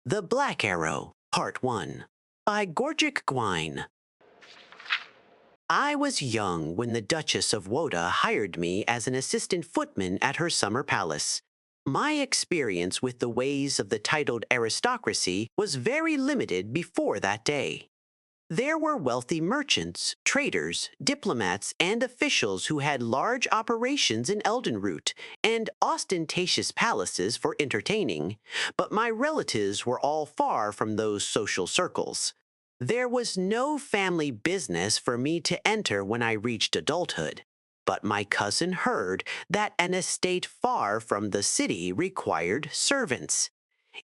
The Black Arrow, Part 1, by Gorgic Gwine. I was young when the Duchess of Woda hired me as an assistant footman at her summer palace. My experience with the ways of the titled aristocracy was very limited before that day. There were wealthy merchants, traders, diplomats, and officials who had large operations in Eldenroot and ostentatious palaces for entertaining, but my relatives were all far from those social circles. There was no family business for me to enter when I reached adulthood, but my cousin heard that an estate far from the city required servants.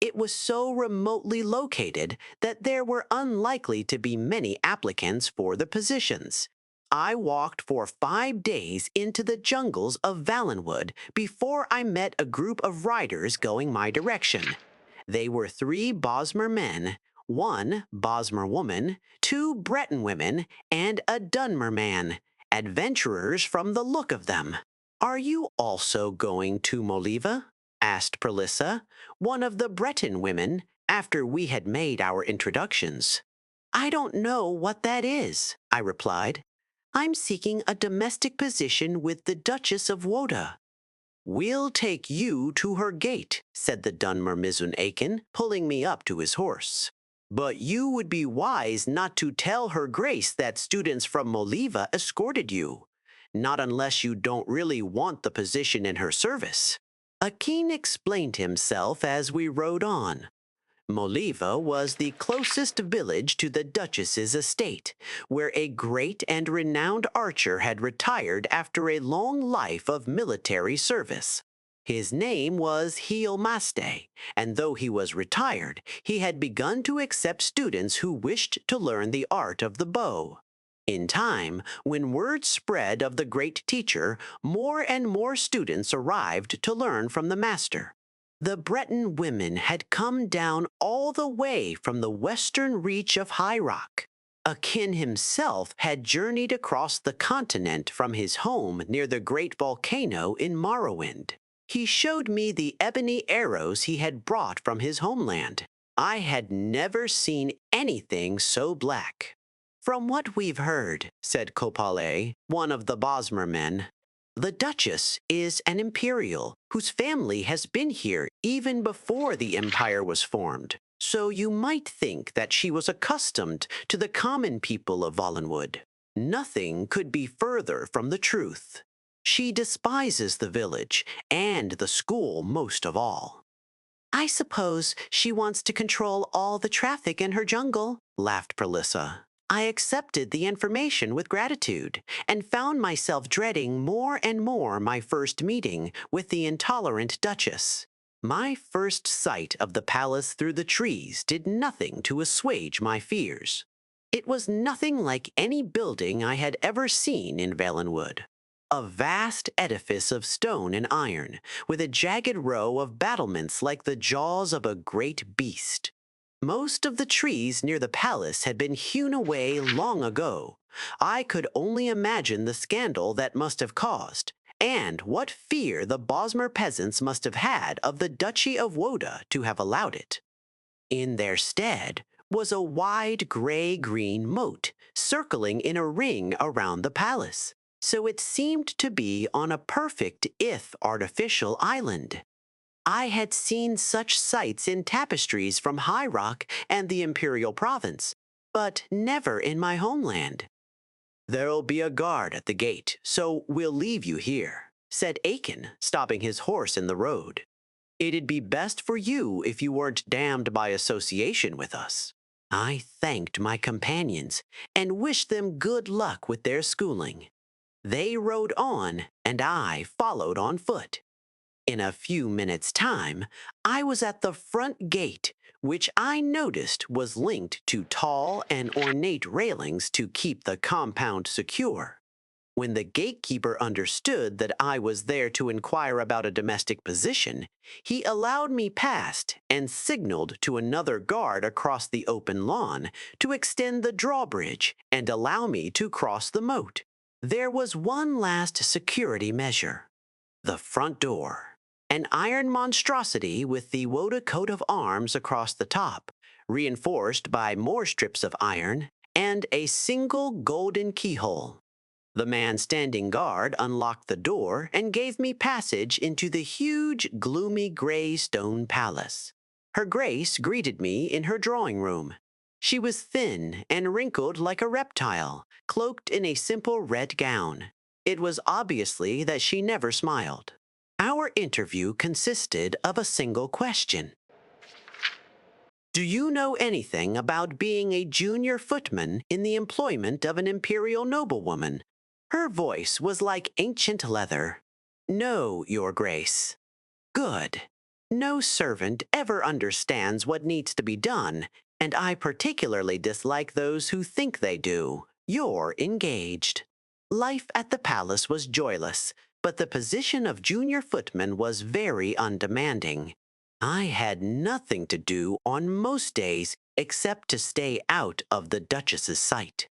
It was so remotely located that there were unlikely to be many applicants for the positions. I walked for 5 days into the jungles of Valenwood before I met a group of riders going my direction. They were 3 Bosmer men, 1 Bosmer woman, 2 Breton women, and a Dunmer man, adventurers from the look of them. "Are you also going to Moliva?" asked Perlissa, one of the Breton women, after we had made our introductions. "I don't know what that is," I replied. "I'm seeking a domestic position with the Duchess of Woda." "We'll take you to her gate," said the Dunmer Mizun Aiken, pulling me up to his horse. "But you would be wise not to tell her grace that students from Moliva escorted you. Not unless you don't really want the position in her service." Akin explained himself as we rode on. Moliva was the closest village to the Duchess's estate, where a great and renowned archer had retired after a long life of military service. His name was Heelmaste, and though he was retired, he had begun to accept students who wished to learn the art of the bow. In time, when word spread of the great teacher, more and more students arrived to learn from the master. The Breton women had come down all the way from the western reach of High Rock. Akin himself had journeyed across the continent from his home near the great volcano in Morrowind. He showed me the ebony arrows he had brought from his homeland. I had never seen anything so black. "From what we've heard," said Kopale, one of the Bosmer men, "the Duchess is an Imperial whose family has been here even before the Empire was formed. So you might think that she was accustomed to the common people of Valenwood. Nothing could be further from the truth. She despises the village and the school most of all." "I suppose she wants to control all the traffic in her jungle," laughed Perlissa. I accepted the information with gratitude and found myself dreading more and more my first meeting with the intolerant Duchess. My first sight of the palace through the trees did nothing to assuage my fears. It was nothing like any building I had ever seen in Valenwood. A vast edifice of stone and iron, with a jagged row of battlements like the jaws of a great beast. Most of the trees near the palace had been hewn away long ago. I could only imagine the scandal that must have caused, and what fear the Bosmer peasants must have had of the Duchy of Woda to have allowed it. In their stead was a wide gray-green moat circling in a ring around the palace, so it seemed to be on a perfect if artificial island. I had seen such sights in tapestries from High Rock and the Imperial Province, but never in my homeland. "There'll be a guard at the gate, so we'll leave you here," said Aiken, stopping his horse in the road. "It'd be best for you if you weren't damned by association with us." I thanked my companions and wished them good luck with their schooling. They rode on, and I followed on foot. In a few minutes' time, I was at the front gate, which I noticed was linked to tall and ornate railings to keep the compound secure. When the gatekeeper understood that I was there to inquire about a domestic position, he allowed me past and signaled to another guard across the open lawn to extend the drawbridge and allow me to cross the moat. There was one last security measure: the front door. an iron monstrosity with the Woda coat of arms across the top, reinforced by more strips of iron, and a single golden keyhole. The man standing guard unlocked the door and gave me passage into the huge, gloomy gray stone palace. Her Grace greeted me in her drawing room. She was thin and wrinkled like a reptile, cloaked in a simple red gown. It was obviously that she never smiled. Our interview consisted of a single question. Do you know anything about being a junior footman in the employment of an imperial noblewoman? Her voice was like ancient leather. No, Your Grace. Good. No servant ever understands what needs to be done, and I particularly dislike those who think they do. You're engaged. Life at the palace was joyless, but the position of junior footman was very undemanding. I had nothing to do on most days except to stay out of the Duchess's sight.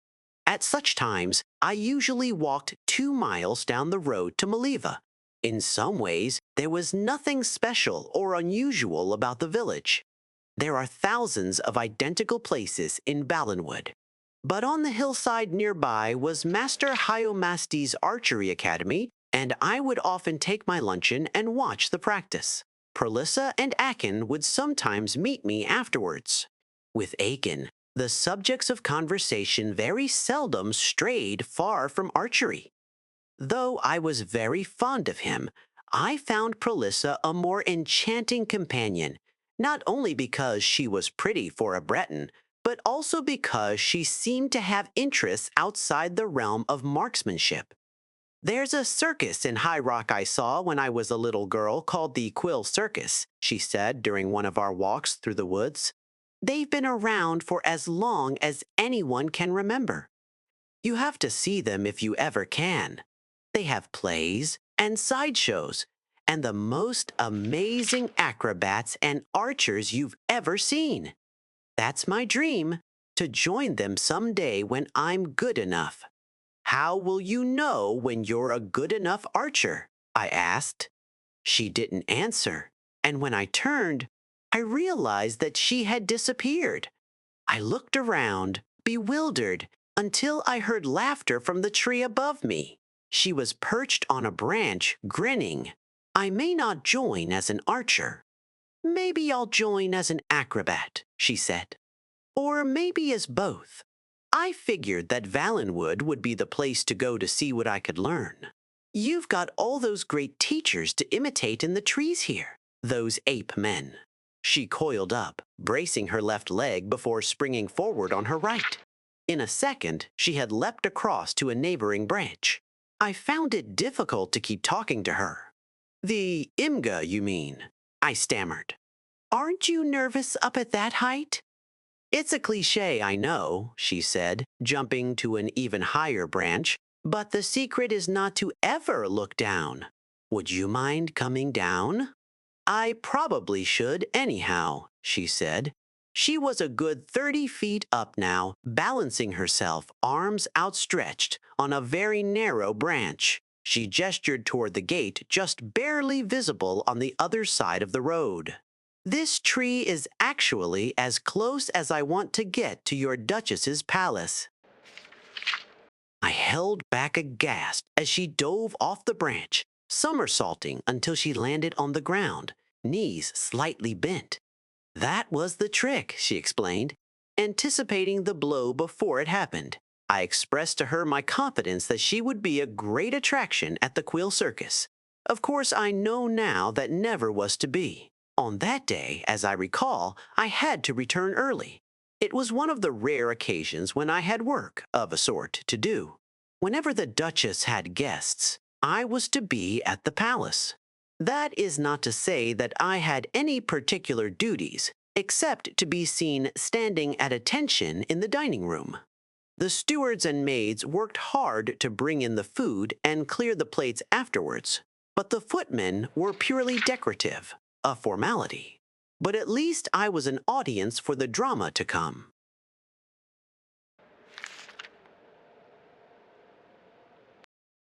At such times, I usually walked 2 miles down the road to Maliva. In some ways, there was nothing special or unusual about the village. There are thousands of identical places in Ballinwood. But on the hillside nearby was Master Hyomasti's archery academy, and I would often take my luncheon and watch the practice. Perlissa and Akin would sometimes meet me afterwards. With Akin, the subjects of conversation very seldom strayed far from archery. Though I was very fond of him, I found Perlissa a more enchanting companion, not only because she was pretty for a Breton, but also because she seemed to have interests outside the realm of marksmanship. There's a circus in High Rock I saw when I was a little girl called the Quill Circus, she said during one of our walks through the woods. They've been around for as long as anyone can remember. You have to see them if you ever can. They have plays and sideshows, and the most amazing acrobats and archers you've ever seen. That's my dream, to join them someday when I'm good enough. How will you know when you're a good enough archer? I asked. She didn't answer, and when I turned, I realized that she had disappeared. I looked around, bewildered, until I heard laughter from the tree above me. She was perched on a branch, grinning. I may not join as an archer. Maybe I'll join as an acrobat, she said. Or maybe as both. I figured that Valenwood would be the place to go to see what I could learn. You've got all those great teachers to imitate in the trees here, those ape men. She coiled up, bracing her left leg before springing forward on her right. In a second, she had leapt across to a neighboring branch. I found it difficult to keep talking to her. The Imga, you mean? I stammered. Aren't you nervous up at that height? It's a cliché, I know, she said, jumping to an even higher branch, but the secret is not to ever look down. Would you mind coming down? I probably should anyhow, she said. She was a good 30 feet up now, balancing herself, arms outstretched, on a very narrow branch. She gestured toward the gate, just barely visible on the other side of the road. This tree is actually as close as I want to get to your Duchess's palace. I held back aghast as she dove off the branch, somersaulting until she landed on the ground, knees slightly bent. That was the trick, she explained, anticipating the blow before it happened. I expressed to her my confidence that she would be a great attraction at the Quill Circus. Of course, I know now that never was to be. On that day, as I recall, I had to return early. It was one of the rare occasions when I had work, of a sort, to do. Whenever the Duchess had guests, I was to be at the palace. That is not to say that I had any particular duties, except to be seen standing at attention in the dining room. The stewards and maids worked hard to bring in the food and clear the plates afterwards, but the footmen were purely decorative, a formality. But at least I was an audience for the drama to come.